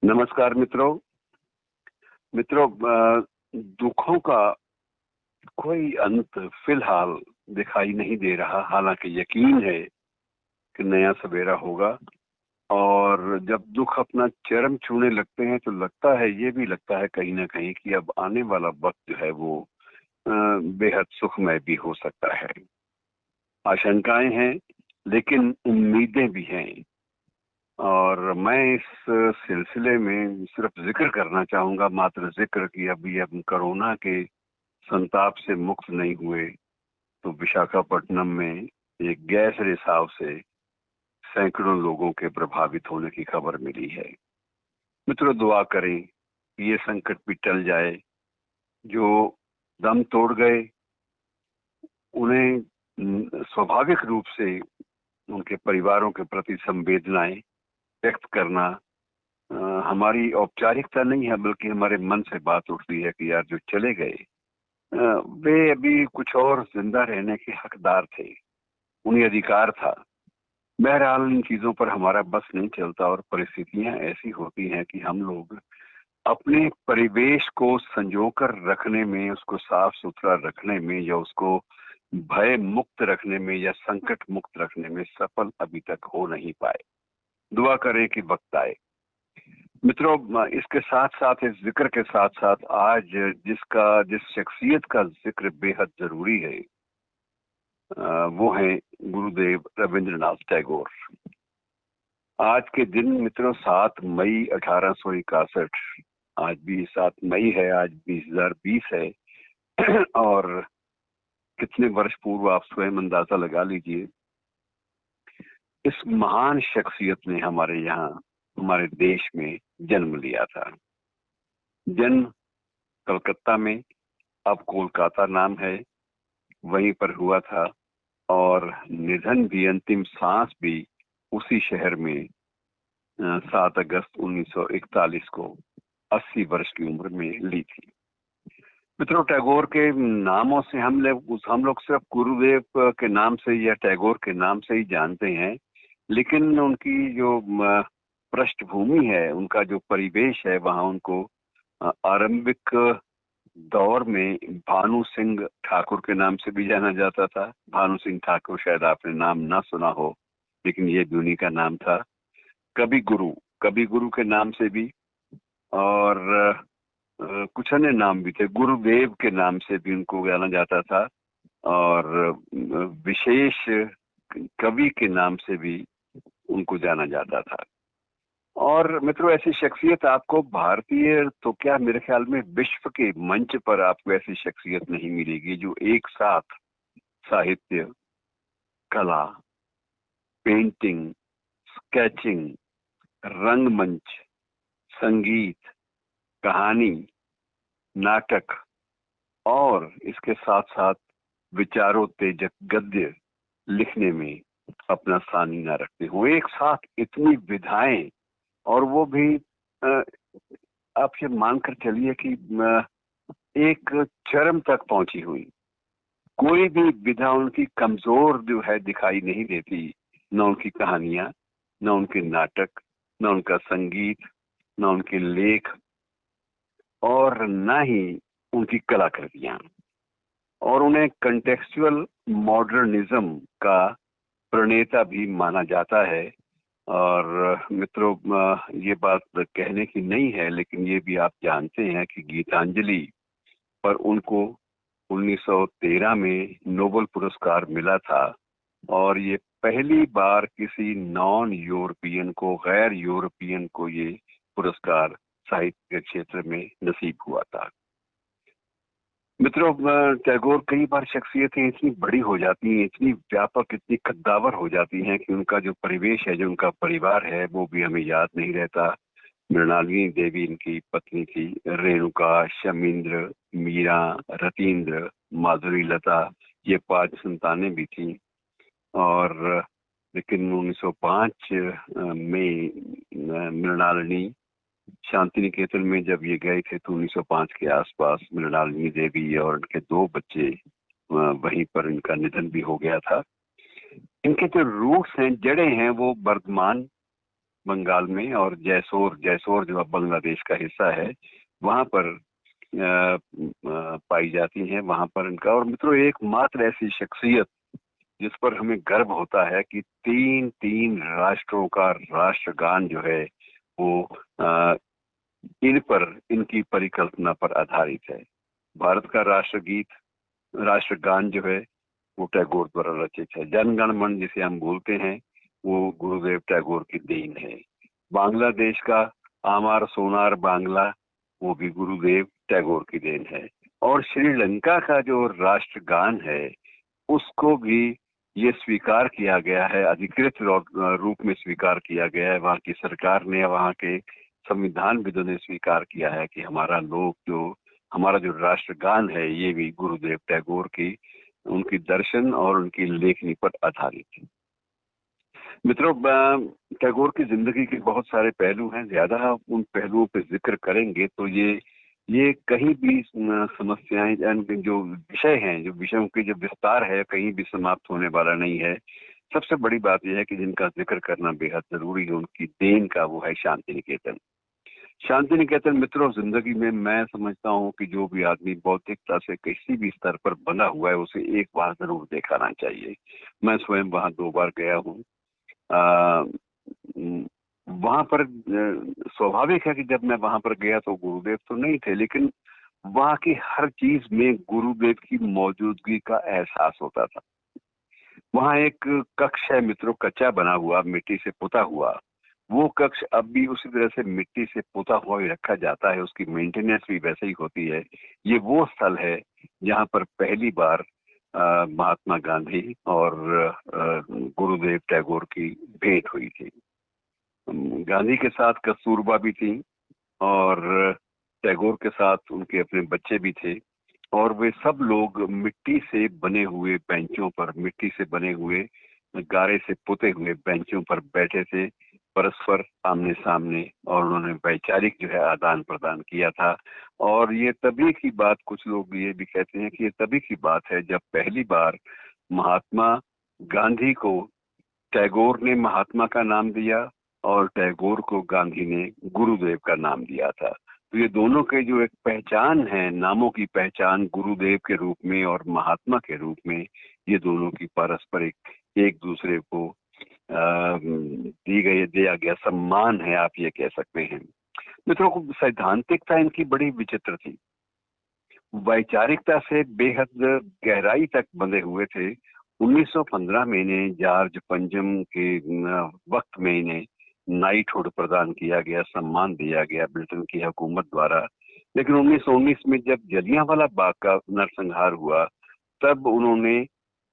नमस्कार मित्रों। मित्रों, दुखों का कोई अंत फिलहाल दिखाई नहीं दे रहा। हालांकि यकीन है कि नया सवेरा होगा, और जब दुख अपना चरम छूने लगते हैं तो लगता है, ये भी लगता है कहीं ना कहीं कि अब आने वाला वक्त जो है वो बेहद सुखमय भी हो सकता है। आशंकाएं हैं, लेकिन उम्मीदें भी हैं। और मैं इस सिलसिले में सिर्फ जिक्र करना चाहूंगा, मात्र जिक्र, कि अभी हम कोरोना के संताप से मुक्त नहीं हुए तो विशाखापट्टनम में एक गैस रिसाव से सैकड़ों लोगों के प्रभावित होने की खबर मिली है। मित्रों, दुआ करें कि ये संकट भी टल जाए। जो दम तोड़ गए उन्हें स्वाभाविक रूप से उनके परिवारों के प्रति संवेदनाएं व्यक्त करना हमारी औपचारिकता नहीं है, बल्कि हमारे मन से बात उठती है कि यार, जो चले गए वे अभी कुछ और जिंदा रहने के हकदार थे, उन्हें अधिकार था। बहरहाल इन चीजों पर हमारा बस नहीं चलता, और परिस्थितियां ऐसी होती हैं कि हम लोग अपने परिवेश को संजोकर रखने में, उसको साफ सुथरा रखने में, या उसको भय मुक्त रखने में, या संकट मुक्त रखने में सफल अभी तक हो नहीं पाए। दुआ करें कि वक्त आए। मित्रों, इसके साथ साथ, इस जिक्र के साथ साथ, आज जिस शख्सियत का जिक्र बेहद जरूरी है वो है गुरुदेव रविंद्रनाथ टैगोर। आज के दिन मित्रों 7 मई 1861, आज भी 7 मई है, आज 2020 है। और कितने वर्ष पूर्व आप स्वयं अंदाजा लगा लीजिए। इस महान शख्सियत ने हमारे यहाँ, हमारे देश में जन्म लिया था। जन्म कलकत्ता में, अब कोलकाता नाम है, वहीं पर हुआ था। और निधन भी, अंतिम सांस भी उसी शहर में 7 अगस्त 1941 को 80 वर्ष की उम्र में ली थी। मित्रों, टैगोर के नामों से हम लोग सिर्फ गुरुदेव के नाम से या टैगोर के नाम से ही जानते हैं, लेकिन उनकी जो पृष्ठभूमि है, उनका जो परिवेश है, वहाँ उनको आरंभिक दौर में भानु सिंह ठाकुर के नाम से भी जाना जाता था। भानु सिंह ठाकुर, शायद आपने नाम ना सुना हो, लेकिन ये भी उन्हीं का नाम था। कवि गुरु के नाम से भी, और कुछ अन्य नाम भी थे। गुरुदेव के नाम से भी उनको जाना जाता था, और विशेष कवि के नाम से भी उनको जाना जाता था। और मित्रों, ऐसी शख्सियत आपको भारतीय तो क्या, मेरे ख्याल में विश्व के मंच पर आपको ऐसी शख्सियत नहीं मिलेगी जो एक साथ साहित्य, कला, पेंटिंग, स्केचिंग, रंगमंच, संगीत, कहानी, नाटक, और इसके साथ साथ विचारोत्तेजक गद्य लिखने में अपना सानी ना रखते हो। एक साथ इतनी विधाएं, और वो भी आप ये मानकर चलिए कि एक चरम तक पहुंची हुई। कोई भी विधा उनकी कमजोर जो है दिखाई नहीं देती। न उनकी कहानियां, न उनके नाटक, न उनका संगीत, न उनके लेख, और न ही उनकी कलाकृतियां। और उन्हें कंटेक्चुअल मॉडर्निज्म का प्रणेता भी माना जाता है। और मित्रों, ये बात कहने की नहीं है, लेकिन ये भी आप जानते हैं कि गीतांजलि पर उनको 1913 में नोबेल पुरस्कार मिला था। और ये पहली बार किसी नॉन यूरोपियन को, गैर यूरोपियन को, ये पुरस्कार साहित्य के क्षेत्र में नसीब हुआ था। मित्रों, टैगोर कई बार शख्सियतें इतनी बड़ी हो जाती हैं, इतनी व्यापक, इतनी कद्दावर हो जाती हैं कि उनका जो परिवेश है, जो उनका परिवार है, वो भी हमें याद नहीं रहता। मृणालिनी देवी इनकी पत्नी थी। रेणुका, शमींद्र, मीरा, रतीन्द्र, माधुरी लता, ये 5 संतानें भी थीं। और लेकिन 1905 में मृणालिनी शांति निकेतन में जब ये गए थे, तो 1905 के आसपास मृणालिनी देवी और उनके 2 बच्चे, वहीं पर इनका निधन भी हो गया था। इनके जो रूट्स हैं, जड़ें हैं, वो वर्धमान बंगाल में, और जैसोर जैसोर जो अब बांग्लादेश का हिस्सा है वहां पर पाई जाती हैं। वहां पर इनका, और मित्रों एकमात्र ऐसी शख्सियत जिस पर हमें गर्व होता है कि तीन तीन राष्ट्रों का राष्ट्रगान जो है वो इन पर, इनकी परिकल्पना पर आधारित है। भारत का राष्ट्रगीत, राष्ट्रगान जो है वो टैगोर द्वारा रचित है। जनगण मन जिसे हम बोलते हैं वो गुरुदेव टैगोर की देन है। बांग्लादेश का आमार सोनार बांग्ला वो भी गुरुदेव टैगोर की देन है। और श्रीलंका का जो राष्ट्रगान है उसको भी ये स्वीकार किया गया है, अधिकृत रूप में स्वीकार किया गया है। वहाँ की सरकार ने, वहाँ के संविधानविदों ने स्वीकार किया है कि हमारा जो राष्ट्रगान है ये भी गुरुदेव टैगोर की, उनकी दर्शन और उनकी लेखनी पर आधारित है। मित्रों, टैगोर की जिंदगी के बहुत सारे पहलू हैं। ज्यादा उन पहलुओं पे जिक्र करेंगे तो ये कहीं भी समस्याएं, जो विषय हैं, जो विषयों की जो विस्तार है, कहीं भी समाप्त होने वाला नहीं है। सबसे बड़ी बात यह है कि जिनका जिक्र करना बेहद जरूरी है, उनकी देन का, वो है शांति निकेतन। शांति निकेतन मित्रों, जिंदगी में मैं समझता हूँ कि जो भी आदमी बौद्धिकता से किसी भी स्तर पर बना हुआ है उसे एक बार जरूर दिखाना चाहिए। मैं स्वयं वहां 2 बार गया हूँ। वहां पर स्वाभाविक है कि जब मैं वहां पर गया तो गुरुदेव तो नहीं थे, लेकिन वहां की हर चीज में गुरुदेव की मौजूदगी का एहसास होता था। वहां एक कक्ष है मित्रों, कच्चा बना हुआ, मिट्टी से पुता हुआ। वो कक्ष अब भी उसी तरह से मिट्टी से पुता हुआ ही रखा जाता है, उसकी मेंटेनेंस भी वैसे ही होती है। ये वो स्थल है जहाँ पर पहली बार महात्मा गांधी और गुरुदेव टैगोर की भेंट हुई थी। गांधी के साथ कस्तूरबा भी थी और टैगोर के साथ उनके अपने बच्चे भी थे, और वे सब लोग मिट्टी से बने हुए बेंचों पर, मिट्टी से बने हुए गारे से पुते हुए बेंचों पर बैठे थे, परस्पर आमने सामने, और उन्होंने वैचारिक जो है आदान प्रदान किया था। और ये तभी की बात, कुछ लोग ये भी कहते हैं कि ये तभी की बात है जब पहली बार महात्मा गांधी को टैगोर ने महात्मा का नाम दिया और टैगोर को गांधी ने गुरुदेव का नाम दिया था। तो ये दोनों के जो एक पहचान है, नामों की पहचान गुरुदेव के रूप में और महात्मा के रूप में, ये दोनों की पारस्परिक एक दूसरे को दिया गया सम्मान है, आप ये कह सकते हैं। मित्रों, सैद्धांतिकता इनकी बड़ी विचित्र थी। वैचारिकता से बेहद गहराई तक बंधे हुए थे। 1915 में इन्हें जॉर्ज पंचम के वक्त में इन्हें नाइटहुड प्रदान किया गया, सम्मान दिया गया ब्रिटेन की हुकूमत द्वारा। लेकिन 1919 में जब जलियांवाला बाग का नरसंहार हुआ, तब उन्होंने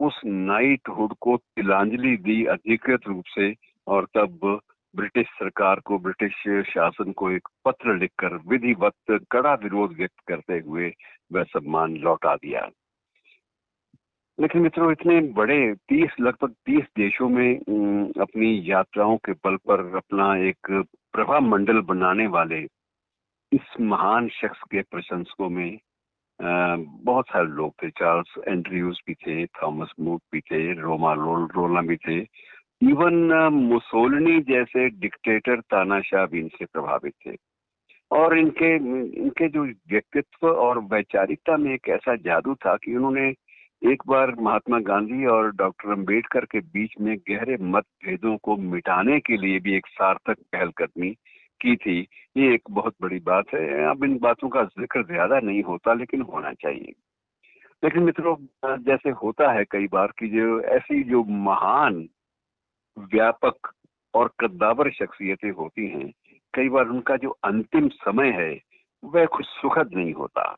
उस नाइटहुड को तिलांजलि दी अधिकृत रूप से, और तब ब्रिटिश सरकार को, ब्रिटिश शासन को एक पत्र लिखकर विधिवत कड़ा विरोध व्यक्त करते हुए वह सम्मान लौटा दिया। लेकिन मित्रों, इतने बड़े लगभग 30 देशों में अपनी यात्राओं के बल पर अपना एक प्रभाव मंडल बनाने वाले इस महान शख्स के प्रशंसकों में बहुत सारे लोग थे। चार्ल्स एंड्रयूज भी थे, थॉमस मूर भी थे, रोमा रोला भी थे, इवन मुसोलिनी जैसे डिक्टेटर तानाशाह भी इनसे प्रभावित थे। और इनके जो व्यक्तित्व और वैचारिकता में एक ऐसा जादू था कि उन्होंने एक बार महात्मा गांधी और डॉक्टर अंबेडकर के बीच में गहरे मतभेदों को मिटाने के लिए भी एक सार्थक पहलकदमी की थी। ये एक बहुत बड़ी बात है। अब इन बातों का जिक्र ज्यादा नहीं होता, लेकिन होना चाहिए। लेकिन मित्रों, जैसे होता है कई बार कि जो ऐसी जो महान, व्यापक और कद्दावर शख्सियतें होती हैं, कई बार उनका जो अंतिम समय है वह कुछ सुखद नहीं होता।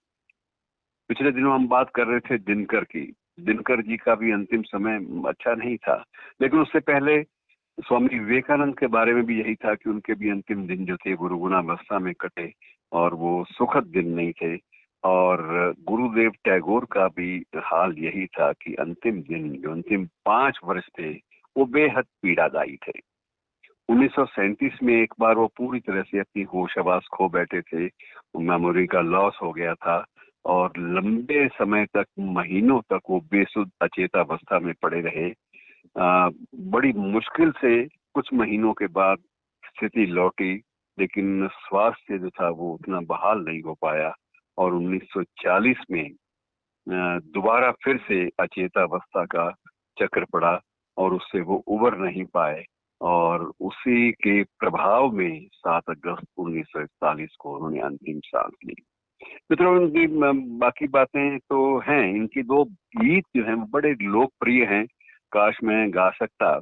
पिछले दिनों हम बात कर रहे थे दिनकर की। दिनकर जी का भी अंतिम समय अच्छा नहीं था, लेकिन उससे पहले स्वामी विवेकानंद के बारे में भी यही था कि उनके भी अंतिम दिन जो थे वो रुग्णावस्था में कटे और वो सुखद दिन नहीं थे। और गुरुदेव टैगोर का भी हाल यही था कि अंतिम दिन, जो अंतिम 5 वर्ष थे, वो बेहद पीड़ादायी थे। 1937 में एक बार वो पूरी तरह से अपनी होश आवास खो बैठे थे, मेमोरी का लॉस हो गया था, और लंबे समय तक, महीनों तक वो बेसुध अचेतावस्था में पड़े रहे। बड़ी मुश्किल से कुछ महीनों के बाद स्थिति लौटी, लेकिन स्वास्थ्य जो था वो उतना बहाल नहीं हो पाया और 1940 में दोबारा फिर से अचेतावस्था का चक्र पड़ा और उससे वो उबर नहीं पाए और उसी के प्रभाव में 7 अगस्त 1941 को उन्होंने अंतिम सांस ली। मित्रों, इनकी बाकी बातें तो हैं, इनकी दो गीत जो हैं वो बड़े लोकप्रिय हैं, काश मैं गा सकता,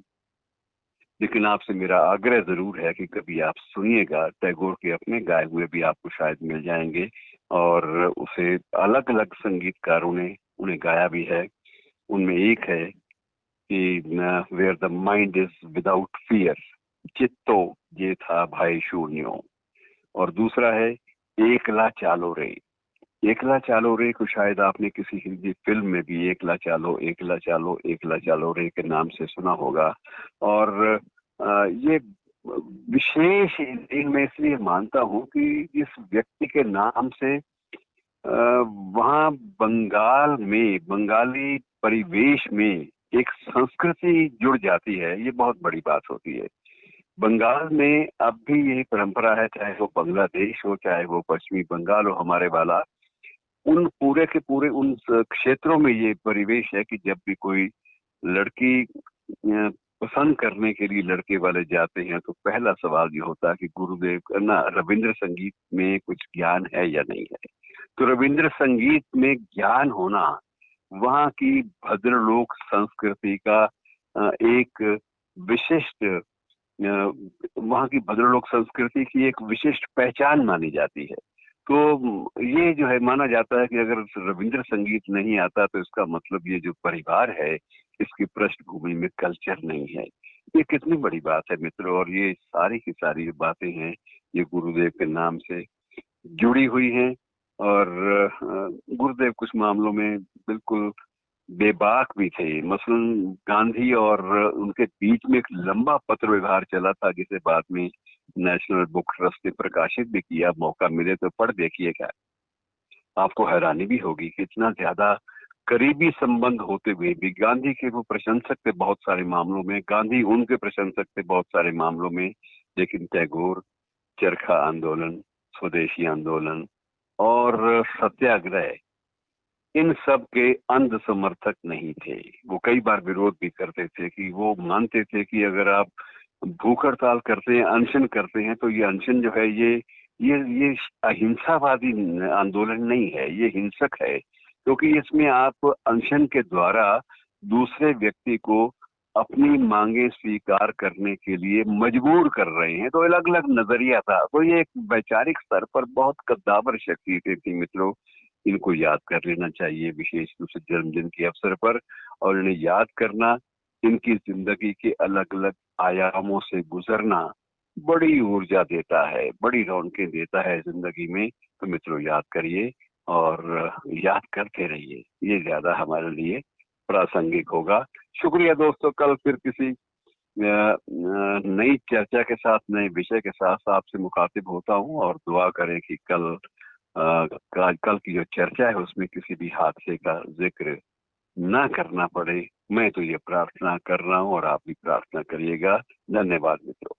लेकिन आपसे मेरा आग्रह जरूर है कि कभी आप सुनिएगा। टैगोर के अपने गाए हुए भी आपको शायद मिल जाएंगे और उसे अलग अलग संगीतकारों ने उन्हें गाया भी है। उनमें एक है कि where the mind is without fear, चित्तो ये था भाई शून्यो, और दूसरा है एकला चालो रे। एकला चालो रे को शायद आपने किसी हिंदी फिल्म में भी एकला चालो एकला चालो एकला चालो रे के नाम से सुना होगा। और ये विशेष मैं इसलिए मानता हूँ कि इस व्यक्ति के नाम से वहाँ बंगाल में, बंगाली परिवेश में एक संस्कृति जुड़ जाती है। ये बहुत बड़ी बात होती है। बंगाल में अब भी यही परंपरा है, चाहे वो बांग्लादेश हो, चाहे वो पश्चिमी बंगाल हो हमारे वाला, उन पूरे के पूरे उन क्षेत्रों में ये परिवेश है कि जब भी कोई लड़की पसंद करने के लिए लड़के वाले जाते हैं तो पहला सवाल ये होता है कि गुरुदेव ना रविंद्र संगीत में कुछ ज्ञान है या नहीं है। तो रविंद्र संगीत में ज्ञान होना वहाँ की भद्रलोक संस्कृति का एक विशिष्ट, वहाँ की भद्रलोक संस्कृति की एक विशिष्ट पहचान मानी जाती है। तो ये जो है माना जाता है कि अगर रविंद्र संगीत नहीं आता तो इसका मतलब ये जो परिवार है इसकी पृष्ठभूमि में कल्चर नहीं है। ये कितनी बड़ी बात है मित्रों, और ये सारी की सारी जो बातें हैं ये गुरुदेव के नाम से जुड़ी हुई हैं। और गुरुदेव कुछ मामलों में बिल्कुल बेबाक भी थे। मसलन गांधी और उनके बीच में एक लंबा पत्र व्यवहार चला था जिसे बाद में नेशनल बुक ट्रस्ट ने प्रकाशित भी किया। मौका मिले तो पढ़ देखिएगा, आपको हैरानी भी होगी कि इतना ज्यादा करीबी संबंध होते हुए भी गांधी के वो प्रशंसक थे बहुत सारे मामलों में, गांधी उनके प्रशंसक थे बहुत सारे मामलों में, लेकिन टैगोर चरखा आंदोलन, स्वदेशी आंदोलन और सत्याग्रह, इन सब के अंध समर्थक नहीं थे। वो कई बार विरोध भी करते थे कि वो मानते थे कि अगर आप भूख हड़ताल करते हैं, अनशन करते हैं, तो ये अनशन जो है ये अहिंसावादी आंदोलन नहीं है, ये हिंसक है, क्योंकि इसमें आप अनशन के द्वारा दूसरे व्यक्ति को अपनी मांगे स्वीकार करने के लिए मजबूर कर रहे हैं। तो अलग अलग नजरिया था। तो ये एक वैचारिक स्तर पर बहुत कद्दावर शख्सियतें थी मित्रों, इनको याद कर लेना चाहिए विशेष रूप से जन्मदिन के अवसर पर। और इन्हें याद करना, इनकी जिंदगी के अलग अलग आयामों से गुजरना बड़ी ऊर्जा देता है, बड़ी रौनकें देता है जिंदगी में। तो मित्रों याद करिए और याद करते रहिए, ये ज्यादा हमारे लिए प्रासंगिक होगा। शुक्रिया दोस्तों, कल फिर किसी नई चर्चा के साथ, नए विषय के साथ आपसे मुखातिब होता हूँ। और दुआ करें कि कल की जो चर्चा है उसमें किसी भी हादसे का जिक्र ना करना पड़े। मैं तो ये प्रार्थना कर रहा हूँ और आप भी प्रार्थना करिएगा। धन्यवाद मित्रों।